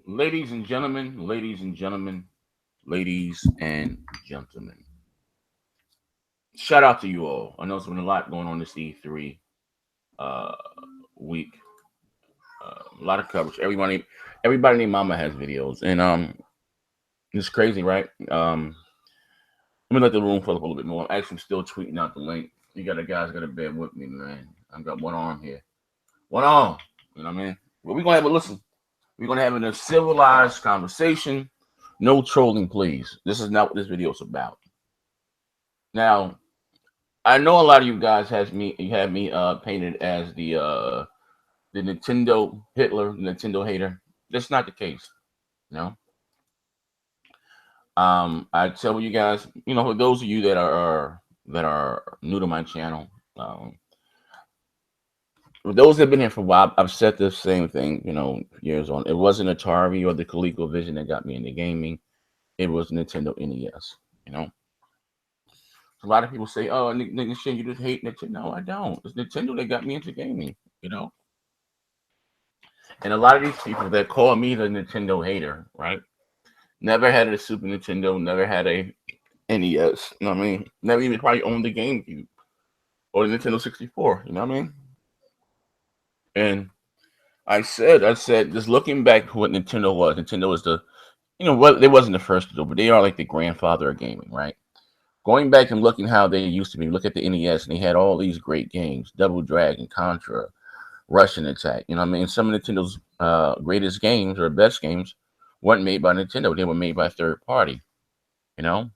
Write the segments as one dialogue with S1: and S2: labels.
S1: Ladies and gentlemen, ladies and gentlemen, ladies and gentlemen. Shout out to you all. I know there's been a lot going on this E3 uh, week. A lot of coverage. Everybody named Mama has videos, and it's crazy, right? Let me let the room fill up a little bit more. I'm actually still tweeting out the link. You got the guys got to bear with me, man. I've got one arm here, one arm. You know what I mean? But we're gonna have a listen. We're gonna have a civilized conversation. No trolling, please. This is not what this video is about. Now, I know a lot of you guys you have me painted as the Nintendo Hitler, Nintendo hater. That's not the case. You know, I tell you guys, for those of you that are new to my channel, for those that have been here for a while, I've said the same thing, years on. It wasn't Atari or the ColecoVision that got me into gaming. It was Nintendo NES. You know, a lot of people say, "Oh, nigga, shit, you just hate Nintendo." No, I don't. It's Nintendo that got me into gaming. You know, and a lot of these people that call me the Nintendo hater, right? Never had a Super Nintendo, never had a NES. You know what I mean? Never even probably owned the GameCube or the Nintendo 64. You know what I mean? And I said, just looking back what Nintendo was what they wasn't the first to do, but they are like the grandfather of gaming, right? Going back and looking how they used to be, look at the NES, and they had all these great games: Double Dragon, Contra, Russian Attack. You know what I mean? Some of Nintendo's greatest games or best games weren't made by Nintendo; they were made by third party. You know,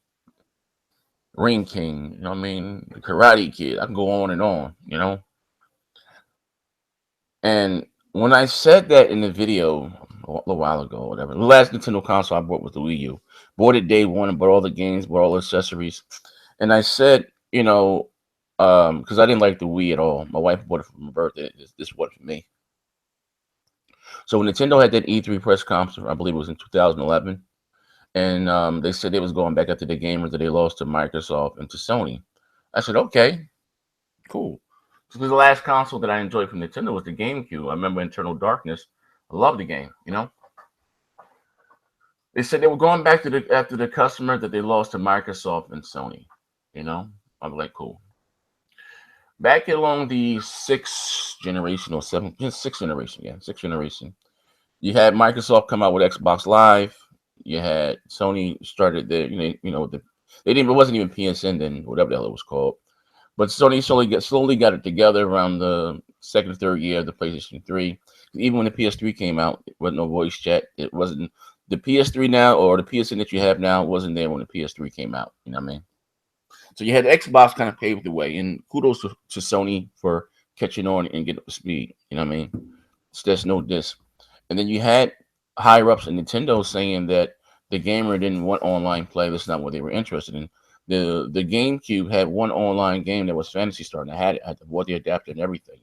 S1: Ring King. You know what I mean? The Karate Kid. I can go on and on. And when I said that in the video a little while ago, or whatever, the last Nintendo console I bought was the Wii U. Bought it day one, and bought all the games, bought all the accessories. And I said, because I didn't like the Wii at all. My wife bought it for my birthday. This wasn't for me. So when Nintendo had that E3 press conference, I believe it was in 2011, and they said they was going back after the gamers that they lost to Microsoft and to Sony. I said, okay, cool. Because the last console that I enjoyed from Nintendo was the GameCube. I remember Eternal Darkness. I love the game. They said they were going back to after the customer that they lost to Microsoft and Sony. I was like, cool. Back along the sixth generation, you had Microsoft come out with Xbox Live. You had Sony started it wasn't even PSN then, whatever the hell it was called. But Sony slowly got it together around the second or third year of the PlayStation 3. Even when the PS3 came out, it wasn't no voice chat. It wasn't the PS3 now, or the PSN that you have now wasn't there when the PS3 came out. You know what I mean? So you had Xbox kind of paved the way, and kudos to Sony for catching on and getting up to speed. You know what I mean? So there's no diss. And then you had higher ups in Nintendo saying that the gamer didn't want online play. That's not what they were interested in. The GameCube had one online game that was Fantasy Star, and I had to bought the adapter and everything.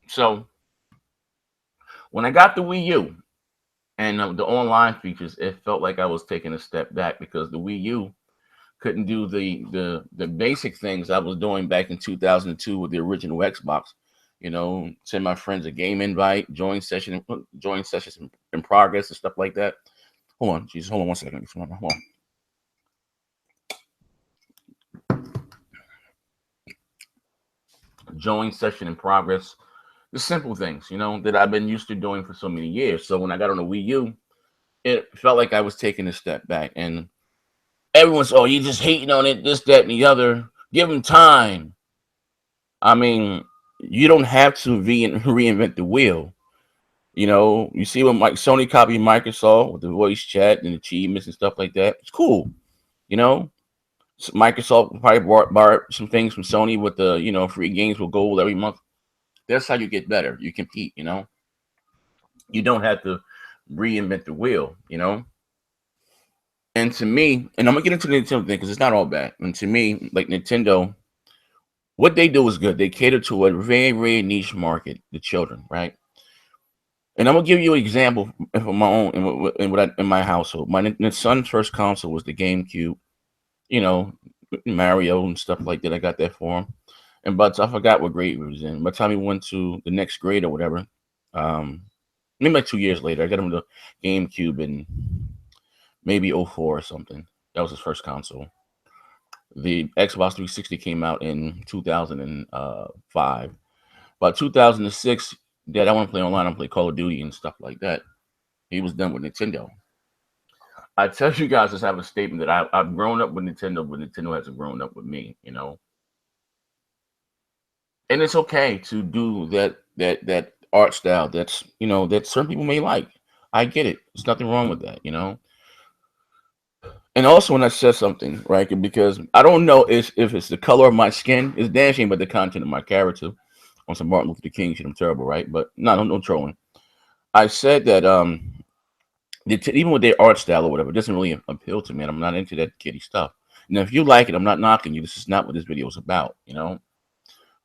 S1: So when I got the Wii U and the online features, it felt like I was taking a step back because the Wii U couldn't do the basic things I was doing back in 2002 with the original Xbox. Send my friends a game invite, join sessions in progress and stuff like that. Hold on 1 second. Hold on. Join session in progress. The simple things, that I've been used to doing for so many years. So when I got on the Wii U, it felt like I was taking a step back. And everyone's, oh, you just hating on it, this, that, and the other. Give them time. I mean, you don't have to reinvent the wheel. You see when Sony copied Microsoft with the voice chat and achievements and stuff like that. It's cool. Microsoft probably borrowed some things from Sony with the free games with gold every month. That's how you get better. You compete. You don't have to reinvent the wheel. And to me, and I'm gonna get into the Nintendo thing because it's not all bad. And to me, like Nintendo, what they do is good. They cater to a very, very niche market, the children, right? And I'm gonna give you an example from my own in my household. My son's first console was the GameCube. Mario and stuff like that. I got that for him. And but I forgot what grade we was in. By the time he went to the next grade or whatever, um, maybe like 2 years later, I got him the GameCube in maybe '04 or something. That was his first console. The Xbox 360 came out in 2005. By 2006, Dad, I want to play online. I want to play Call of Duty and stuff like that. He was done with Nintendo. I tell you guys, just have a statement that I've grown up with Nintendo, but Nintendo hasn't grown up with me. And it's okay to do that art style. That's that certain people may like. I get it. There's nothing wrong with that. And also, when I said something, right, because I don't know if it's the color of my skin, it's damn shame, but the content of my character on some Martin Luther King shit, I'm terrible, right? But no trolling. I said that even with their art style or whatever, it doesn't really appeal to me. And I'm not into that kiddie stuff. Now, if you like it, I'm not knocking you. This is not what this video is about.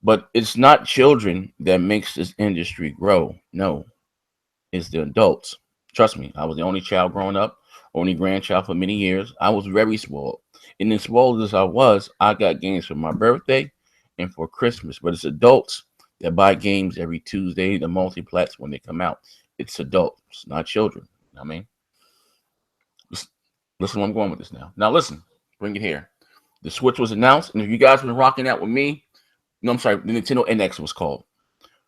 S1: But it's not children that makes this industry grow. No, it's the adults. Trust me, I was the only child growing up, only grandchild for many years. I was very spoiled. And as spoiled as I was, I got games for my birthday and for Christmas. But it's adults that buy games every Tuesday, the multiplats when they come out. It's adults, not children. You know what I mean? Listen where I'm going with this now. Now listen, bring it here. The Switch was announced, and if you guys been rocking out with me, no, I'm sorry, the Nintendo NX was called.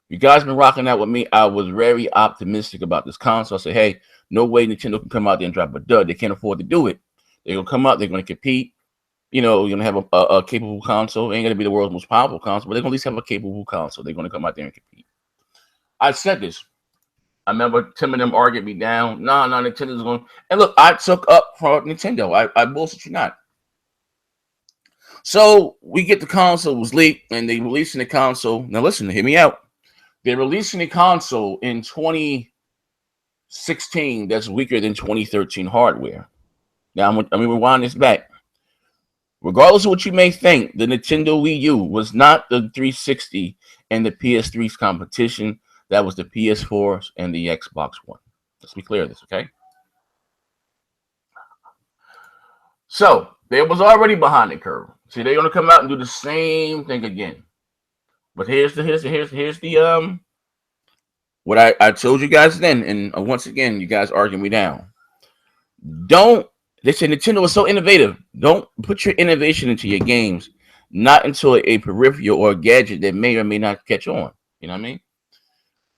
S1: You guys been rocking out with me. I was very optimistic about this console. I said, hey, no way Nintendo can come out there and drop a dud. They can't afford to do it. They're going to come out. They're going to compete. You're going to have a capable console. It ain't going to be the world's most powerful console, but they're going to at least have a capable console. They're going to come out there and compete. I said this. I remember Tim and them argued me down. No, Nintendo's going. And look, I took up for Nintendo. I bullshit you not. So we get the console was leaked, and they releasing the console. Now listen, hear me out. They're releasing the console in 2016 that's weaker than 2013 hardware. Now, I'm going to rewind this back. Regardless of what you may think, the Nintendo Wii U was not the 360 and the PS3's competition. That was the PS4 and the Xbox One. Let's be clear of this, okay? So, they was already behind the curve. See, they're going to come out and do the same thing again. But here's the what I told you guys then, and once again, you guys arguing me down. They say Nintendo is so innovative. Don't put your innovation into your games, not into a peripheral or a gadget that may or may not catch on. You know what I mean?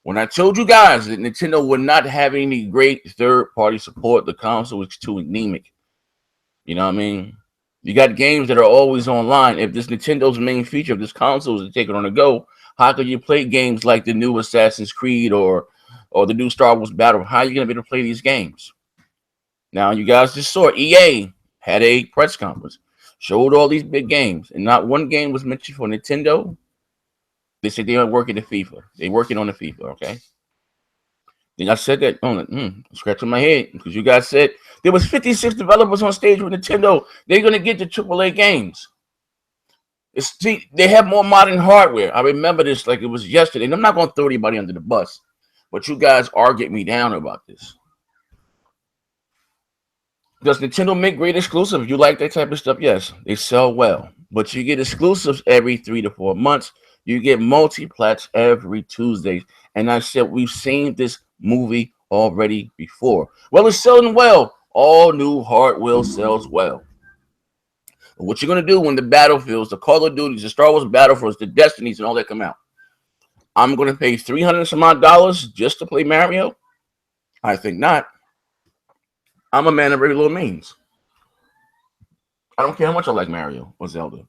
S1: When I told you guys that Nintendo would not have any great third-party support, the console was too anemic. You know what I mean? You got games that are always online. If this Nintendo's main feature of this console is to take it on the go, how could you play games like the new Assassin's Creed or the new Star Wars Battle? How are you going to be able to play these games? Now, you guys just saw EA had a press conference, showed all these big games, and not one game was mentioned for Nintendo. They said they are working the FIFA. They're working on the FIFA, okay? Then I said that scratching my head because you guys said there was 56 developers on stage with Nintendo. They're going to get the AAA games. They have more modern hardware. I remember this like it was yesterday. And I'm not going to throw anybody under the bus, but you guys argued me down about this. Does Nintendo make great exclusives? You like that type of stuff? Yes, they sell well. But you get exclusives every 3 to 4 months. You get multi-plats every Tuesday. And I said we've seen this movie already before. Well, it's selling well. All new hardware sells well. But what you're going to do when the Battlefields, the Call of Duties, the Star Wars Battlefields, the Destinies, and all that come out? I'm going to pay $300 some odd just to play Mario? I think not. I'm a man of very little means. I don't care how much I like Mario or Zelda.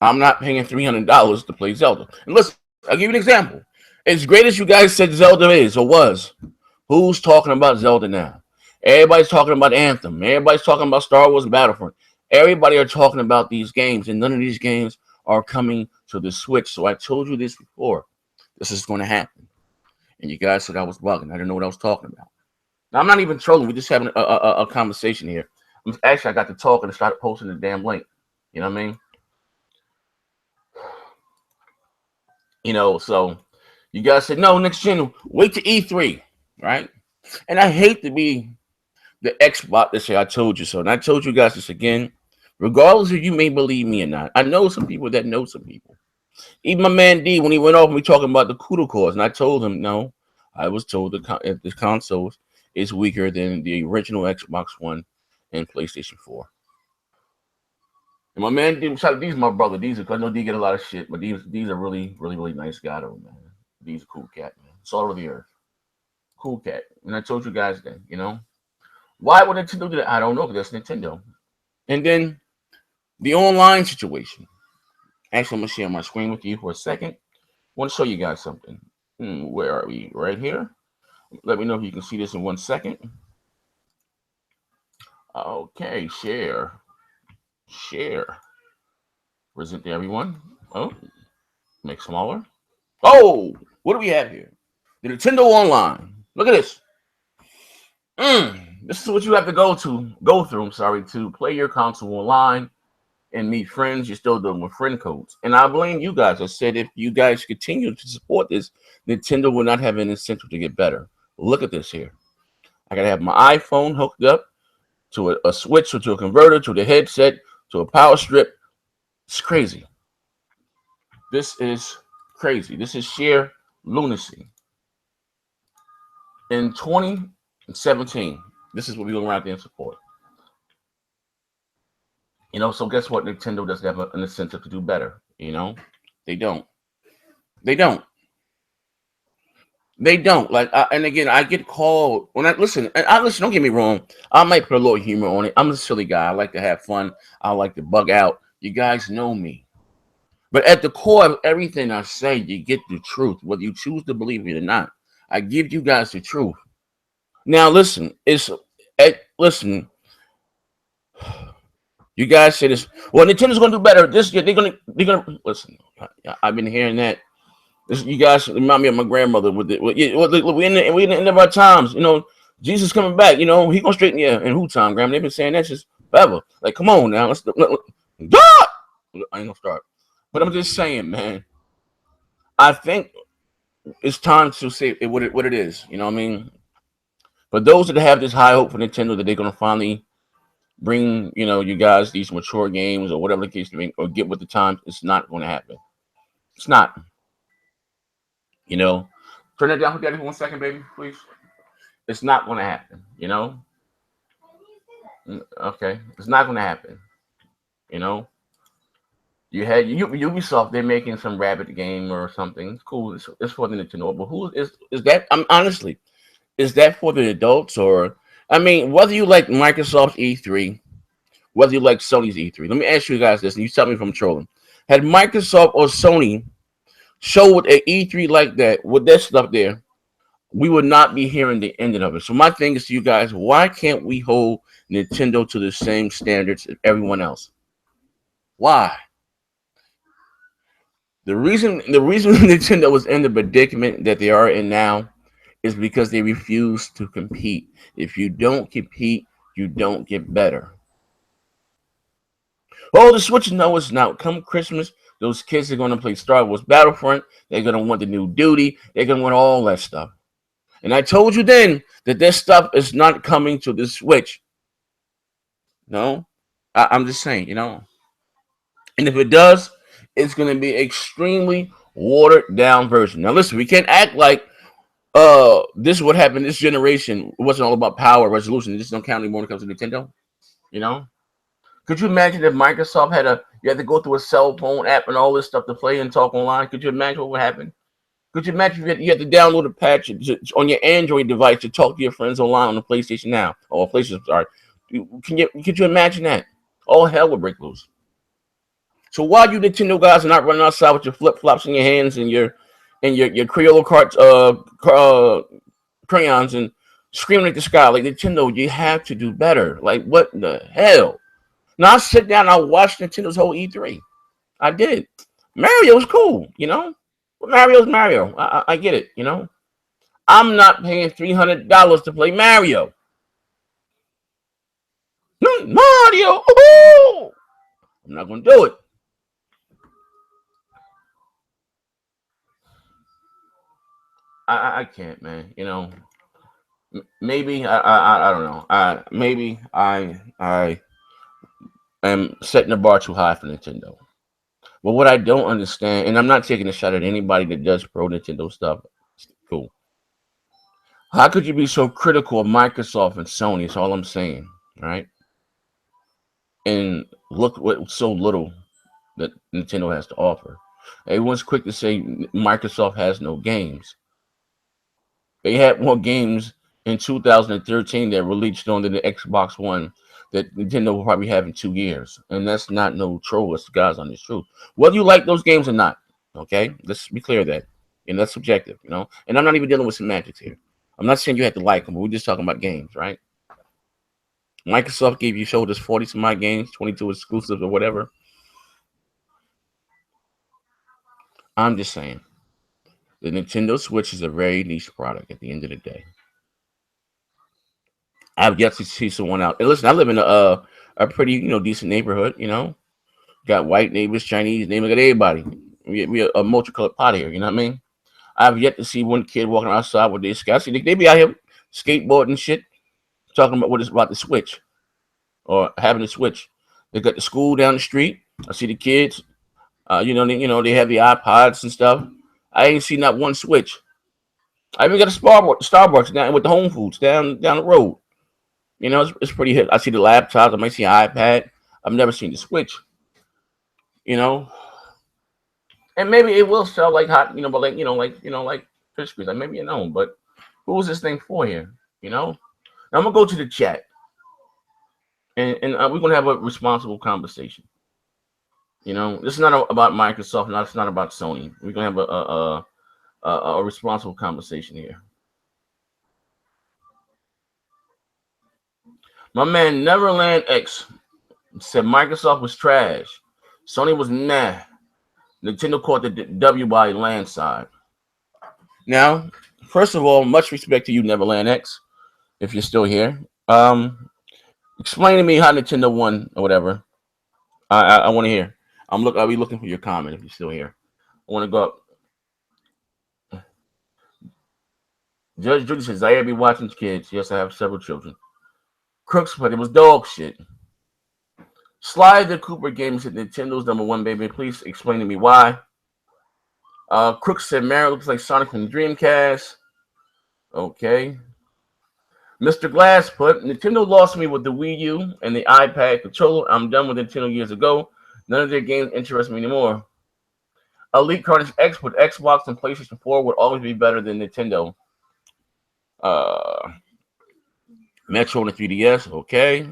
S1: I'm not paying $300 to play Zelda. And listen, I'll give you an example. As great as you guys said Zelda is or was, who's talking about Zelda now? Everybody's talking about Anthem. Everybody's talking about Star Wars Battlefront. Everybody are talking about these games, and none of these games are coming to the Switch. So I told you this before. This is going to happen. And you guys said I was bugging. I didn't know what I was talking about. Now, I'm not even trolling. We're just having a conversation here. Actually, I got to talk and started posting the damn link. You know what I mean? So you guys said, no, next gen, wait to E3, right? And I hate to be the Xbox that say I told you so. And I told you guys this again. Regardless if you may believe me or not, I know some people that know some people. Even my man D, when he went off, we talking about the CUDA cores, and I told him no. I was told the consoles is weaker than the original Xbox One and PlayStation 4. And my man D, shout out, D's my brother. D's, I know D get a lot of shit, but D's a really, really, really nice guy, though, man. D's a cool cat, man. Salt of the earth, cool cat. And I told you guys then, why would Nintendo do that? I don't know, because that's Nintendo. And then the online situation. Actually, I'm gonna share my screen with you for a second. I want to show you guys something. Where are we? Right here. Let me know if you can see this in 1 second. Okay, share. Present to everyone. Oh, make smaller. Oh, what do we have here? The Nintendo Online. Look at this. This is what you have to go through. I'm sorry, to play your console online and meet friends. You're still doing with friend codes, and I blame you guys. I said if you guys continue to support this, Nintendo will not have an incentive to get better. Look at this here. I gotta have my iPhone hooked up to a switch or to a converter to the headset to a power strip. It's crazy. This is crazy. This is sheer lunacy. In 2017, this is what we go around there and support. So guess what? Nintendo doesn't have an incentive to do better. They don't. They don't. They don't. And again, I get called when I listen. And I listen. Don't get me wrong. I might put a little humor on it. I'm a silly guy. I like to have fun. I like to bug out. You guys know me. But at the core of everything I say, you get the truth, whether you choose to believe it or not. I give you guys the truth. Now, listen. Listen. You guys say this. Well, Nintendo's gonna do better this year. They're gonna listen. I've been hearing that. You guys remind me of my grandmother with it. We in the end of our times. Jesus coming back. He gonna straighten you in who time, Grandma? They've been saying that since forever. Like, come on now. I ain't gonna start. But I'm just saying, man. I think it's time to say what it is. You know what I mean? For those that have this high hope for Nintendo that they're gonna finally bring, you guys these mature games or whatever the case may be, or get with the times, it's not going to happen. It's not. Turn that down for Daddy for 1 second, baby, please. It's not going to happen. Okay, it's not going to happen. You had Ubisoft. They're making some rabbit game or something. It's cool. It's for the Nintendo. But who is that? Honestly, is that for the adults or? I mean, whether you like Microsoft's E3, whether you like Sony's E3, let me ask you guys this, and you tell me if I'm trolling. Had Microsoft or Sony showed an E3 like that with that stuff there, we would not be hearing the ending of it. So my thing is to you guys, why can't we hold Nintendo to the same standards as everyone else? Why? The reason Nintendo was in the predicament that they are in now is because they refuse to compete. If you don't compete, you don't get better. Oh, the Switch, no, it's not. Come Christmas, those kids are going to play Star Wars Battlefront. They're going to want the new Duty. They're going to want all that stuff. And I told you then that this stuff is not coming to the Switch. No, I'm just saying, And if it does, it's going to be extremely watered down version. Now, listen, we can't act like this is what happened this generation. It wasn't all about power resolution. This don't count anymore when it comes to Nintendo. Could you imagine if Microsoft you had to go through a cell phone app and all this stuff to play and talk online? Could you imagine what would happen? Could you imagine if you had to download a patch on your Android device to talk to your friends online on the PlayStation Now or PlayStation? Sorry, could you imagine that? All hell would break loose. So why you Nintendo guys are not running outside with your flip flops in your hands and your Crayola crayons and screaming at the sky like Nintendo? You have to do better. Like what the hell? Now I sit down and I watched Nintendo's whole E3. I did. Mario's cool, But Mario's Mario. I get it, I'm not paying $300 to play Mario. Mario! Woo-hoo! I'm not going to do it. I can't, man. Maybe I don't know. Maybe I am setting the bar too high for Nintendo. But what I don't understand, and I'm not taking a shot at anybody that does pro Nintendo stuff. Cool. How could you be so critical of Microsoft and Sony? That's all I'm saying, right? And look what so little that Nintendo has to offer. Everyone's quick to say Microsoft has no games. They had more games in 2013 that released on the Xbox One that Nintendo will probably have in 2 years. And that's not no troll. It's the God's honest truth. Whether you like those games or not, okay? Let's be clear that. And that's subjective, you know? And I'm not even dealing with semantics here. I'm not saying you have to like them, but we're just talking about games, right? Microsoft gave you showed us 40 some odd games, 22 exclusives or whatever. I'm just saying. The Nintendo Switch is a very niche product at the end of the day. I've yet to see someone out. And listen, I live in a pretty, decent neighborhood, Got white neighbors, Chinese neighbors, got everybody. We a multicolored pot here, you know what I mean? I've yet to see one kid walking outside with their skate. I see they be out here skateboarding shit, talking about what it's about the Switch or having a Switch. They got the school down the street. I see the kids. They have the iPods and stuff. I ain't seen not one Switch. I even got a Starbucks down with the home foods down the road. It's pretty hip. I see the laptops. I might see an iPad. I've never seen the Switch. You know, and maybe it will sell like hot. But like fish grease. Like maybe But who is this thing for here? Now I'm gonna go to the chat, and we're gonna have a responsible conversation. This is not about Microsoft. It's not about Sony. We're gonna have a responsible conversation here. My man Neverland X said Microsoft was trash. Sony was nah. Nintendo caught the W by landslide. Now, first of all, much respect to you, Neverland X, if you're still here. Explain to me how Nintendo won or whatever. I want to hear. I'll be looking for your comment if you're still here. I want to go up. Judge Judy says, I be watching kids. Yes, I have several children. Crooks, but it was dog shit. Sly the Cooper Games said Nintendo's #1 baby. Please explain to me why. Crooks said Mario looks like Sonic from Dreamcast. Okay. Mr. Glass put Nintendo lost me with the Wii U and the iPad controller. I'm done with Nintendo years ago. None of their games interest me anymore. Elite Carnage X put Xbox and PlayStation 4 would always be better than Nintendo. Metro and the 3DS, okay.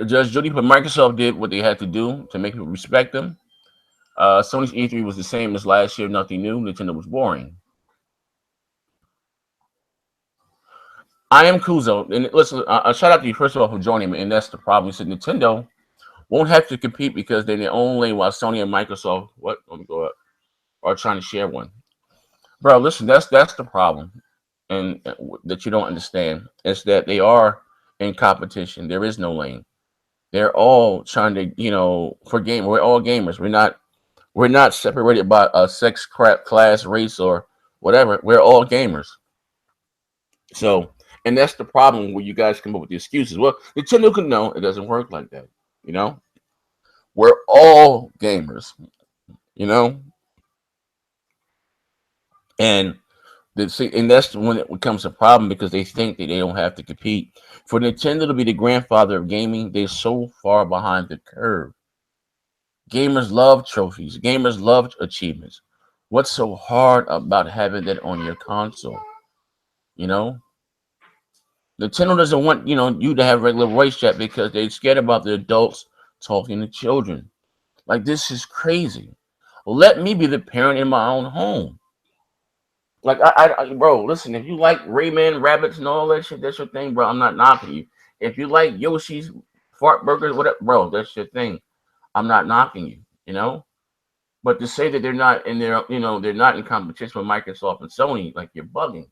S1: Judge Judy put Microsoft did what they had to do to make people respect them. Sony's E3 was the same as last year, nothing new. Nintendo was boring. I am Kuzo, and listen, shout out to you first of all for joining me, and that's the problem. He said Nintendo won't have to compete because they're the only lane while Sony and Microsoft let me go up, are trying to share one. Bro, listen, that's the problem, and that you don't understand is that they are in competition. There is no lane. They're all trying to, for game. We're all gamers. We're not separated by a sex, crap, class, race, or whatever. We're all gamers. So, and that's the problem where you guys come up with the excuses. Well, Nintendo can know it doesn't work like that. We're all gamers. You know, and and that's when it becomes a problem because they think that they don't have to compete. For Nintendo to be the grandfather of gaming, they're so far behind the curve. Gamers love trophies. Gamers love achievements. What's so hard about having that on your console? You know, Nintendo doesn't want you to have regular voice chat because they're scared about the adults talking to children. Like this is crazy. Let me be the parent in my own home. Like bro, listen. If you like Rayman, rabbits, and all that shit, that's your thing, bro. I'm not knocking you. If you like Yoshi's fart burgers, whatever, bro, that's your thing. I'm not knocking you. But to say that they're not in their, they're not in competition with Microsoft and Sony, like you're bugging.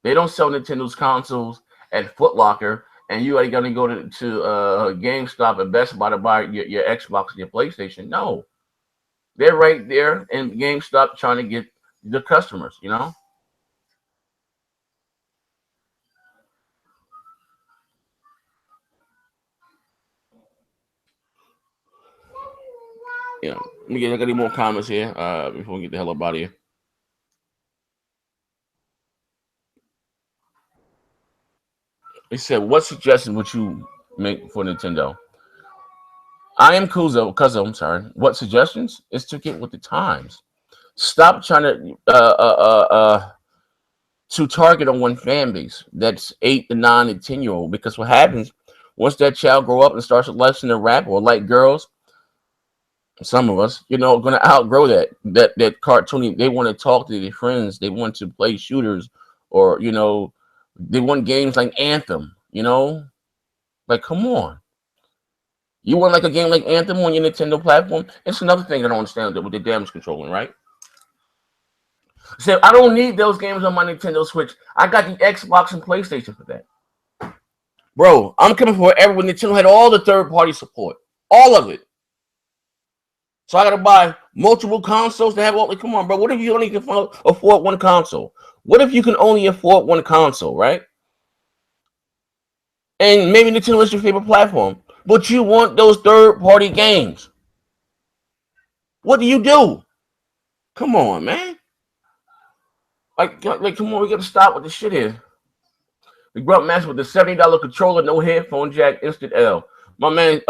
S1: They don't sell Nintendo's consoles at Foot Locker, and you are going to go to GameStop and Best Buy to buy your Xbox and your PlayStation. No, they're right there in GameStop trying to get the customers. Let me get. I got any more comments here before we get the hell up out of here. He said, "What suggestions would you make for Nintendo?" I am Kuzo. I'm sorry. What suggestions is to get with the times. Stop trying to target on one fan base that's 8 to 9 and 10-year-old. Because what happens once that child grow up and starts listening to rap or like girls, some of us, going to outgrow that cartooning. They want to talk to their friends. They want to play shooters, or they want games like Anthem. Like, come on. You want like a game like Anthem on your Nintendo platform? It's another thing I don't understand with the damage controlling, right? So I don't need those games on my Nintendo Switch. I got the Xbox and PlayStation for that. Bro, I'm coming for whatever when Nintendo had all the third-party support. All of it. So I gotta buy multiple consoles to have all. Come on, bro. What if you only can afford one console? What if you can only afford one console, right? And maybe Nintendo is your favorite platform, but you want those third-party games. What do you do? Come on, man. Like, come on, we gotta stop with this shit here. The Grunt Master with the $70 controller, no headphone jack, instant L. My man,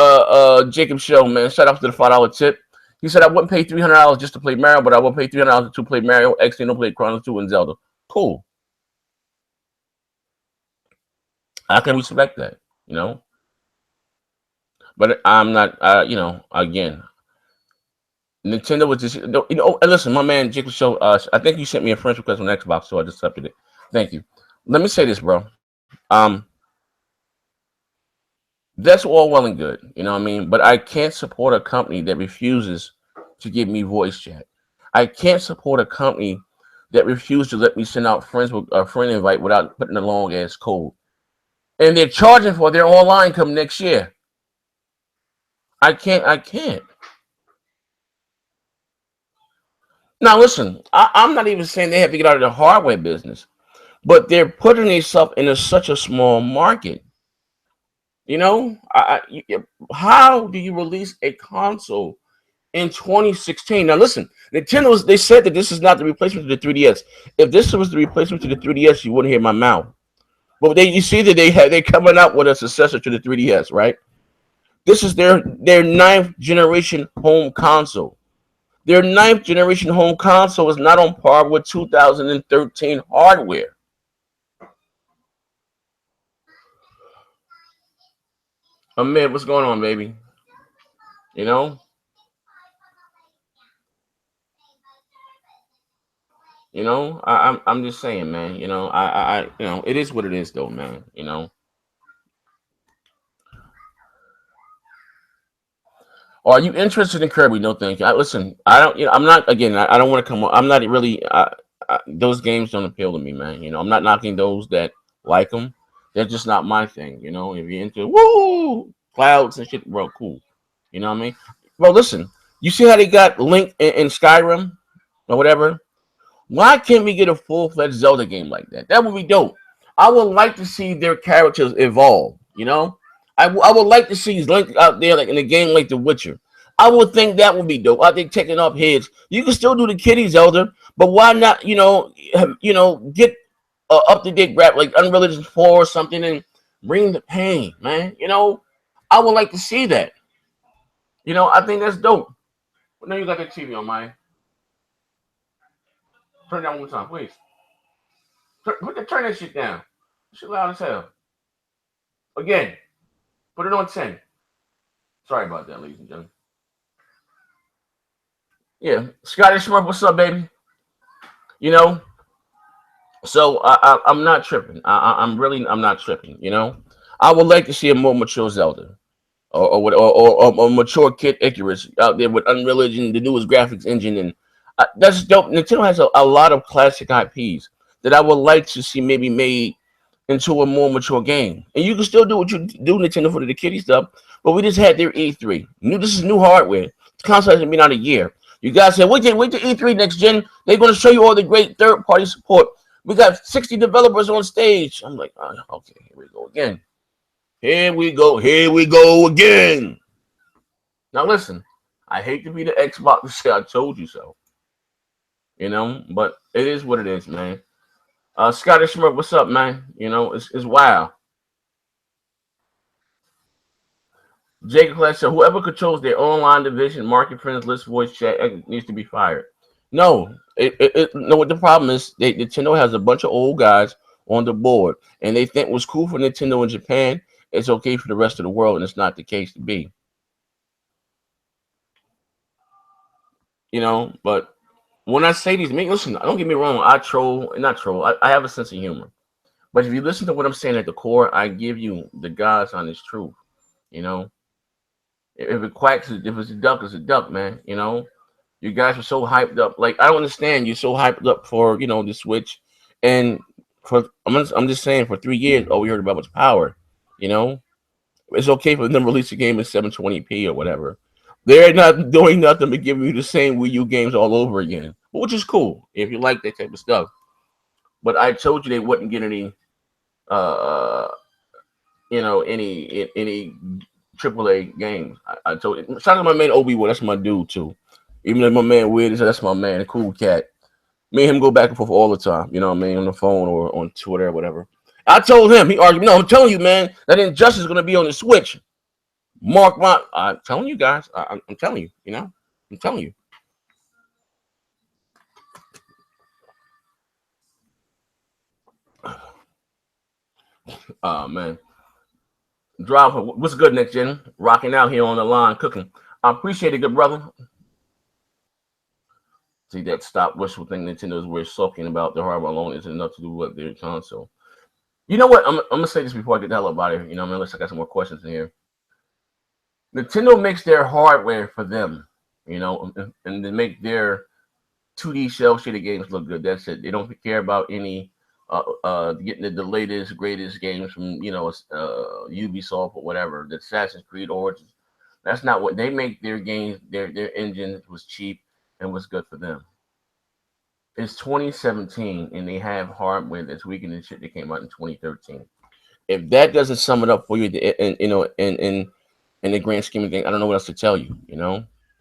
S1: Jacob Show, man. Shout out to the $5 tip. He said I wouldn't pay $300 just to play Mario, but I would pay $300 to play Mario, X, and play Chronicles 2 and Zelda. Cool. I can respect that, But I'm not, again, Nintendo was just, and listen, my man Jacob Show, I think you sent me a friend request on Xbox, so I just accepted it. Thank you. Let me say this, bro. That's all well and good, you know what I mean? But I can't support a company that refuses to give me voice chat. I can't support a company that refuses to let me send out friends with a friend invite without putting a long ass code. And they're charging for their online come next year. I can't. Now listen, I'm not even saying they have to get out of the hardware business, but they're putting themselves in such a small market. How do you release a console in 2016? Now listen, Nintendo, they said that this is not the replacement to the 3DS. If this was the replacement to the 3DS, you wouldn't hear my mouth. But you see that they're coming out with a successor to the 3DS, right? This is their ninth generation home console. Their ninth generation home console is not on par with 2013 hardware. Amid, what's going on, baby? I'm just saying, man. It is what it is, though, man. Are you interested in Kirby? No, thank you. Listen, I don't. I'm not. Again, I don't want to come. I'm not really. Those games don't appeal to me, man. I'm not knocking those that like them. They're just not my thing. If you're into clouds and shit, bro, cool. You know what I mean? Bro, listen. You see how they got Link in Skyrim or whatever? Why can't we get a full-fledged Zelda game like that? That would be dope. I would like to see their characters evolve. I would like to see Link out there like in a game like The Witcher. I would think that would be dope. I think taking off heads. You can still do the kiddie Zelda, but why not? Get up to date rap like Unreal Engine 4 or something and bring the pain, man. I would like to see that. I think that's dope. But now you got that TV on, mine. Turn it down one time, please. Turn that shit down. Shit loud as hell. Again, put it on 10. Sorry about that, ladies and gentlemen. Yeah, Scotty Smurf, what's up, baby? So I'm not tripping. I'm not tripping. I would like to see a more mature Zelda, or a mature Kid Icarus out there with Unreal Engine, the newest graphics engine, and that's dope. Nintendo has a lot of classic IPs that I would like to see maybe made into a more mature game. And you can still do what you do, Nintendo, for the kiddie stuff. But we just had their E3. This is new hardware. The console hasn't been out a year. You guys said, wait till E3 next gen. They're going to show you all the great third-party support. We got 60 developers on stage. I'm like, okay, here we go again. Here we go again. Now listen, I hate to be the Xbox to say I told you so, but it is what it is, man. Scottish Smirk, what's up, man? It's wild. Jacob Clash said, whoever controls their online division, market friends, list, voice chat needs to be fired. No, no. What the problem is, Nintendo has a bunch of old guys on the board, and they think what's cool for Nintendo in Japan is okay for the rest of the world, and it's not the case to be. But when I say these, listen, don't get me wrong. I troll, not troll. I have a sense of humor. But if you listen to what I'm saying at the core, I give you the God's honest truth. You know, if it quacks, if it's a duck, it's a duck, man. You guys were so hyped up. Like, I don't understand. You're so hyped up for the Switch, and I'm just saying, for 3 years, all we heard about was power. You know, it's okay for them to release a game in 720p or whatever. They're not doing nothing but giving you the same Wii U games all over again, which is cool if you like that type of stuff. But I told you they wouldn't get any, uh, any AAA games. I told you. Shout out to my man Obi. Well, that's my dude too. Even though my man Weird is, that's my man, cool cat. Me and him go back and forth all the time. You know what I mean, on the phone or on Twitter or whatever. I told him. He argued. No, I'm telling you, man, that Injustice is going to be on the Switch. Mark my. I'm telling you guys. I'm telling you. I'm telling you. Oh man. Drive. What's good, next gen? Rocking out here on the line, cooking. I appreciate it, good brother. See that stop wishful thing Nintendo's we're sulking about the hardware alone isn't enough to do what their console. You know what? I'm gonna say this before I get the hell up out of here. Unless I got some more questions in here. Nintendo makes their hardware for them, and they make their 2D shell shaded games look good. That's it. They don't care about any getting the latest, greatest games from Ubisoft or whatever. The Assassin's Creed Origins. That's not what they make their games. Their engine was cheap and was good for them. It's 2017 and they have hardware that's weaker than shit that came out in 2013. If that doesn't sum it up for you, in the grand scheme of things, I don't know what else to tell you.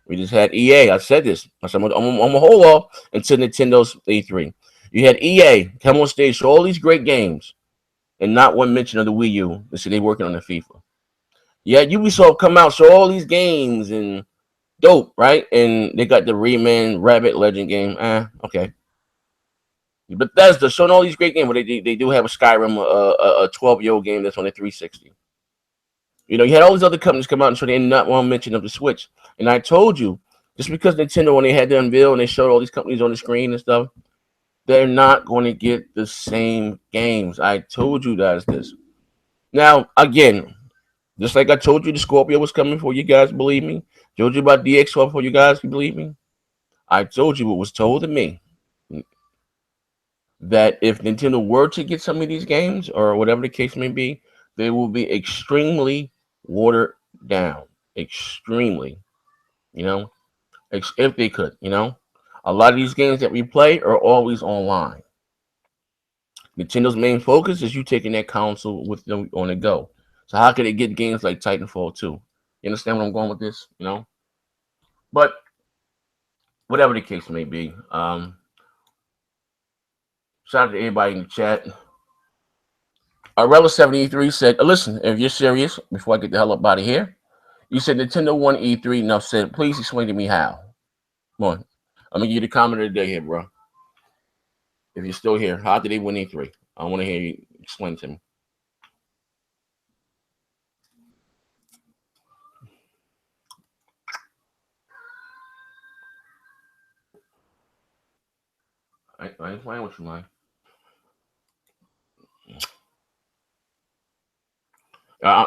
S1: We just had EA. I said this. I said I'm gonna hold off until Nintendo's E3. You had EA come on stage, show all these great games, and not one mention of the Wii U. They said they're working on the FIFA. Yeah, Ubisoft come out, show all these games and dope, right? And they got the Rayman Rabbit Legend game. Okay. But Bethesda showing all these great games, but they do have a Skyrim, a 12-year-old game that's on the 360. You had all these other companies come out and show they not one mention of the Switch. And I told you, just because Nintendo, when they had their unveil and they showed all these companies on the screen and stuff, they're not going to get the same games. I told you guys this. Now, again, just like I told you the Scorpio was coming for you guys, believe me. Told you about DX12 for you guys, you believe me. I told you what was told to me. That if Nintendo were to get some of these games, or whatever the case may be, they will be extremely watered down. Extremely. If they could, A lot of these games that we play are always online. Nintendo's main focus is you taking that console with them on the go. So how could they get games like Titanfall 2? You understand where I'm going with this? But whatever the case may be, shout out to everybody in the chat. Arella73 said, listen, if you're serious, before I get the hell up out of here, you said Nintendo won E3. Enough said, please explain to me how. Come on. I'm going to give you the comment of the day here, bro. If you're still here, how did they win E3? I want to hear you explain to me. I ain't playing with you, man.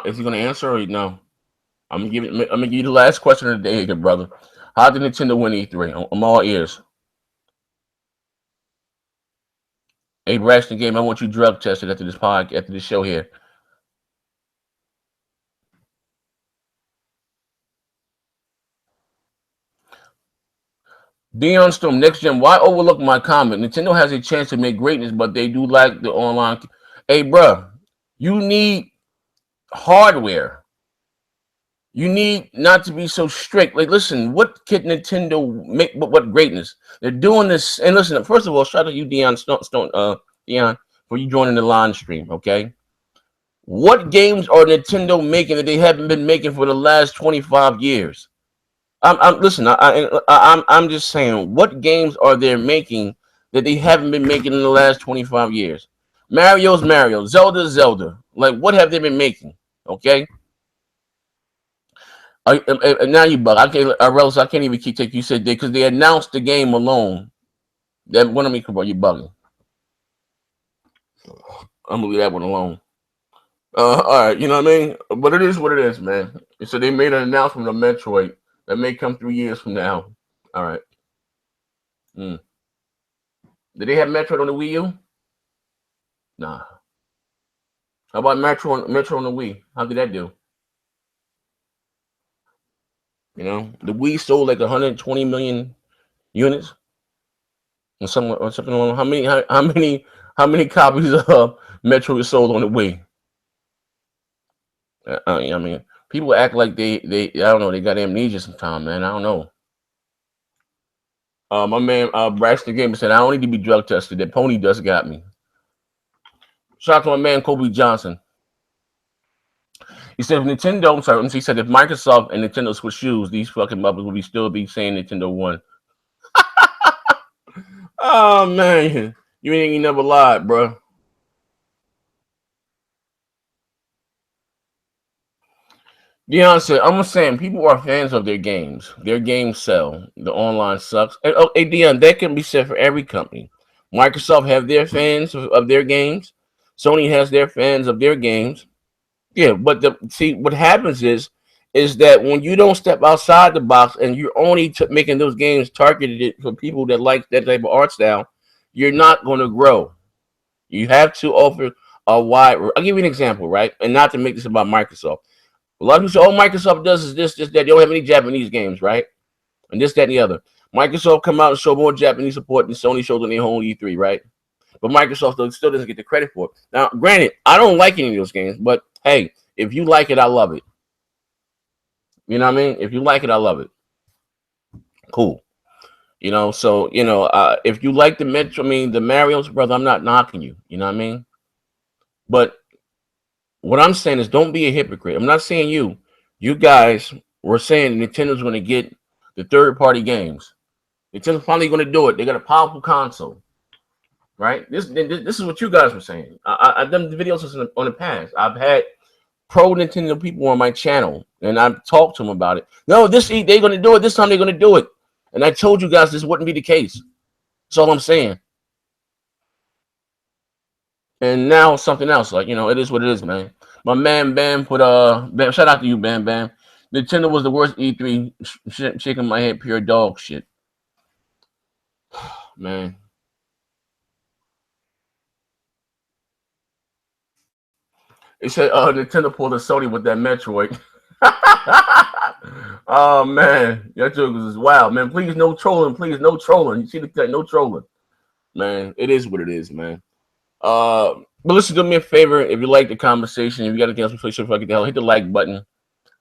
S1: Is he gonna answer or no? I'm gonna give you the last question of the day, good brother. How did Nintendo win E3? I'm all ears. Hey, Braxton Game, I want you drug tested after this show here. Dion Storm, next gen. Why overlook my comment? Nintendo has a chance to make greatness, but they do lack the online. Hey, bro, you need hardware. You need not to be so strict. Like, listen, what can Nintendo make? What greatness? They're doing this. And listen, first of all, shout out to you, Dion Dion, for you joining the live stream. Okay, what games are Nintendo making that they haven't been making for the last 25 years? I'm listen. I'm just saying, what games are they making that they haven't been making in the last 25 years? Mario's Mario, Zelda's Zelda. Like, what have they been making? Okay. Now you bug. I can't. Or else I can't even keep taking. You said they because they announced the game alone. That one of me, come on, you bugging. I'm gonna leave that one alone. All right, you know what I mean. But it is what it is, man. So they made an announcement of Metroid that may come 3 years from now. All right. Mm. Did they have Metroid on the Wii U? Nah. How about Metro on the Wii? How did that do? You know, the Wii sold like 120 million units, and something along. How many copies of Metro is sold on the Wii? I mean, people act like they I don't know, they got amnesia sometimes, man. I don't know. My man Braxton Gamer said I don't need to be drug tested. That pony dust got me. Shout out to my man Kobe Johnson. He said if Nintendo, I'm sorry, he said if Microsoft and Nintendo switch shoes, these fucking mothers will still be saying Nintendo won. Oh man, you ain't never lied, bro. Dion said, I'm just saying people are fans of their games. Their games sell. The online sucks. And, oh, hey Dion, that can be said for every company. Microsoft have their fans of their games. Sony has their fans of their games. Yeah, but see what happens is that when you don't step outside the box and you're only making those games targeted for people that like that type of art style, you're not going to grow. You have to offer a wide. I'll give you an example, right? And not to make this about Microsoft. A lot of people say, "Oh, Microsoft does is this, that." They don't have any Japanese games, right? And this, that, and the other. Microsoft come out and show more Japanese support than Sony showed on their whole E3, right? But Microsoft still doesn't get the credit for it. Now, granted, I don't like any of those games, but hey, if you like it, I love it. You know what I mean? If you like it, I love it. Cool. You know, so if you like the Metro, I mean the Mario's, brother, I'm not knocking you. You know what I mean? But what I'm saying is, don't be a hypocrite. I'm not saying you. You guys were saying Nintendo's going to get the third-party games. Nintendo's finally going to do it. They got a powerful console, right? This is what you guys were saying. I've done the videos on the past. I've had pro Nintendo people on my channel, and I've talked to them about it. No, they're going to do it. This time they're going to do it. And I told you guys this wouldn't be the case. That's all I'm saying. And now something else, like it is what it is, man. My man Bam put Bam, shout out to you, Bam Bam. Nintendo was the worst E3. Shaking my head, pure dog shit, man. They said Nintendo pulled a Sony with that Metroid. Oh man, that joke is wild, man. Please no trolling, please no trolling. You see the cut, no trolling, man. It is what it is, man. But listen, do me a favor. If you like the conversation, if you got anything else before you get the hell, hit the like button.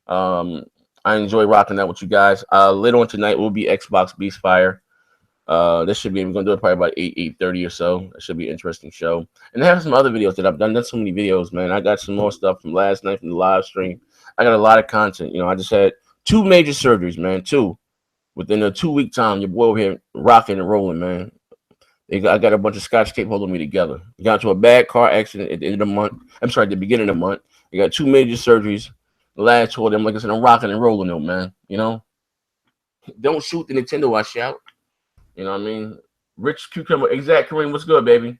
S1: I enjoy rocking out with you guys. Later on tonight will be Xbox Beast Fire. This should be we're gonna do it probably about 8:30 or so. It should be an interesting show. And I have some other videos that I've done. Done so many videos, man. I got some more stuff from last night from the live stream. I got a lot of content. I just had 2 major surgeries, man. 2 within a 2-week time. Your boy over here rocking and rolling, man. I got a bunch of scotch tape holding me together. Got into a bad car accident at the end of the month. I'm sorry, at the beginning of the month. I got 2 major surgeries. The last 2 of them, like I said, I'm rocking and rolling though, man. Don't shoot the Nintendo, I shout. You know what I mean? Rich Cucumber, exact Kareem, what's good, baby?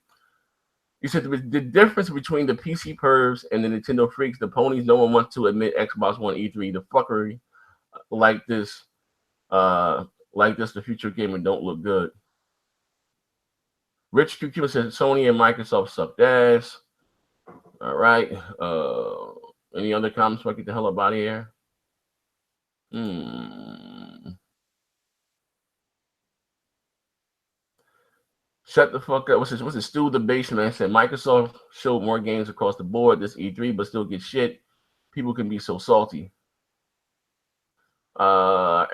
S1: You said the difference between the PC pervs and the Nintendo freaks, the ponies, no one wants to admit Xbox One E3, the fuckery like this, the future gamer don't look good. Rich Cucumber says Sony and Microsoft sucked ass. All right. Any other comments before I get the hell up out of here? Shut the fuck up. What's it? Stu the Baseman said Microsoft showed more games across the board this E3, but still get shit. People can be so salty. Uh,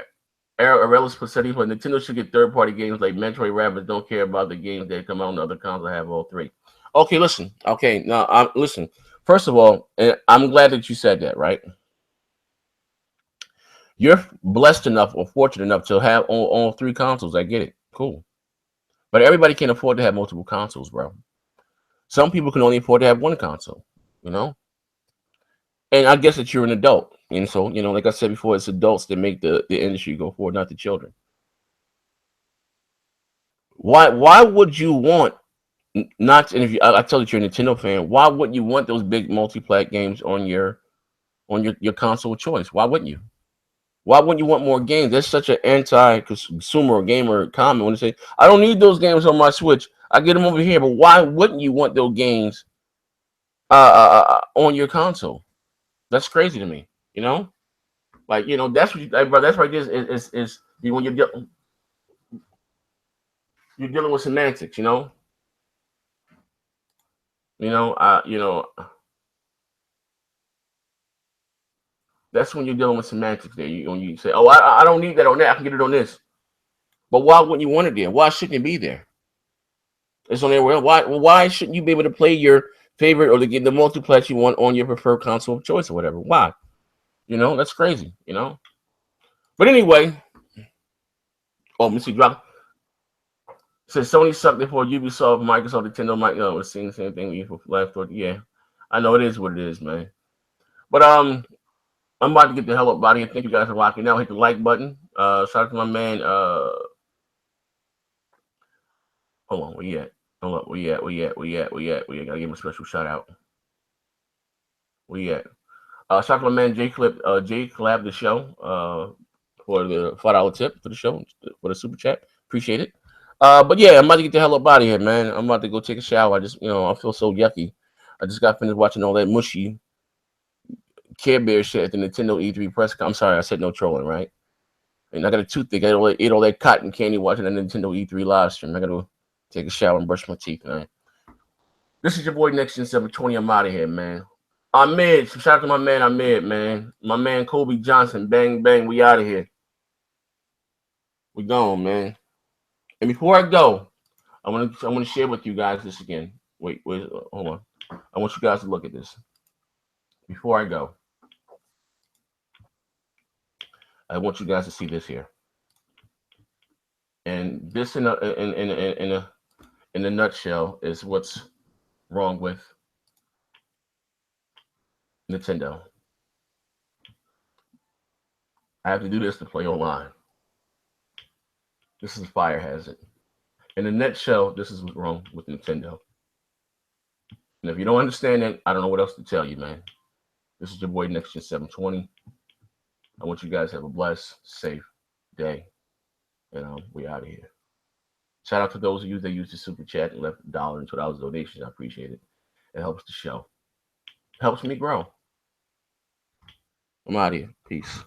S1: Arelis Pacetti, but Nintendo should get third-party games like Metroid Rabbids. Don't care about the games that come out on other consoles. Have all three. Okay, listen. Okay, now listen. First of all, and I'm glad that you said that. Right, you're blessed enough or fortunate enough to have all three consoles. I get it. Cool, but everybody can't afford to have multiple consoles, bro. Some people can only afford to have one console. You know, and I guess that you're an adult, and so like I said before, it's adults that make the industry go forward, not the children. Why would you want not? And if I tell that you're a Nintendo fan, why wouldn't you want those big multi-plat games on your console of choice? Why wouldn't you? Why wouldn't you want more games? That's such an anti-consumer or gamer comment when they say, "I don't need those games on my Switch. I get them over here." But why wouldn't you want those games on your console? That's crazy to me. Like that's what bro. That's right. This is when you're dealing with semantics. You know. You know. That's when you're dealing with semantics. There, when you say, "Oh, I don't need that on that. I can get it on this." But why wouldn't you want it there? Why shouldn't it be there? It's on everywhere. Why shouldn't you be able to play your favorite or to get the multiplex you want on your preferred console of choice or whatever? Why? That's crazy. But anyway, Mr. Drop says Sony sucked it for Ubisoft, Microsoft, Nintendo. We're seeing the same thing we left. Yeah, I know it is what it is, man. But I'm about to get the hell up out of here. Thank you guys for watching. Now hit the like button. Shout out to my man. Hold on, where you at? Hold up, where you at? Where you at? Where you at? Where you at? Where you at? Gotta give him a special shout out. Where you at? Shout out to my man J Collab the show. For the $5 tip for the show, for the super chat. Appreciate it. But yeah, I'm about to get the hell up out of here, man. I'm about to go take a shower. I just, I feel so yucky. I just got finished watching all that mushy Care Bear shit at the Nintendo E3 press. I'm sorry, I said no trolling, right? And I got a toothache. I ate all that cotton candy watching the Nintendo E3 live stream. I got to take a shower and brush my teeth, man. This is your boy Next Gen 720. I'm out of here, man. Ahmed, shout out to my man Ahmed, man. My man Kobe Johnson. Bang, bang. We out of here. We gone, man. And before I go, I want to share with you guys this again. Wait, hold on. I want you guys to look at this. Before I go, I want you guys to see this here. And this in a nutshell is what's wrong with Nintendo. I have to do this to play online. This is a fire hazard. In a nutshell, this is what's wrong with Nintendo. And if you don't understand it, I don't know what else to tell you, man. This is your boy Next Gen 720. I want you guys to have a blessed, safe day. And we out of here. Shout out to those of you that used the super chat and left $1 and $2 donations. I appreciate it. It helps the show. It helps me grow. I'm out of here. Peace.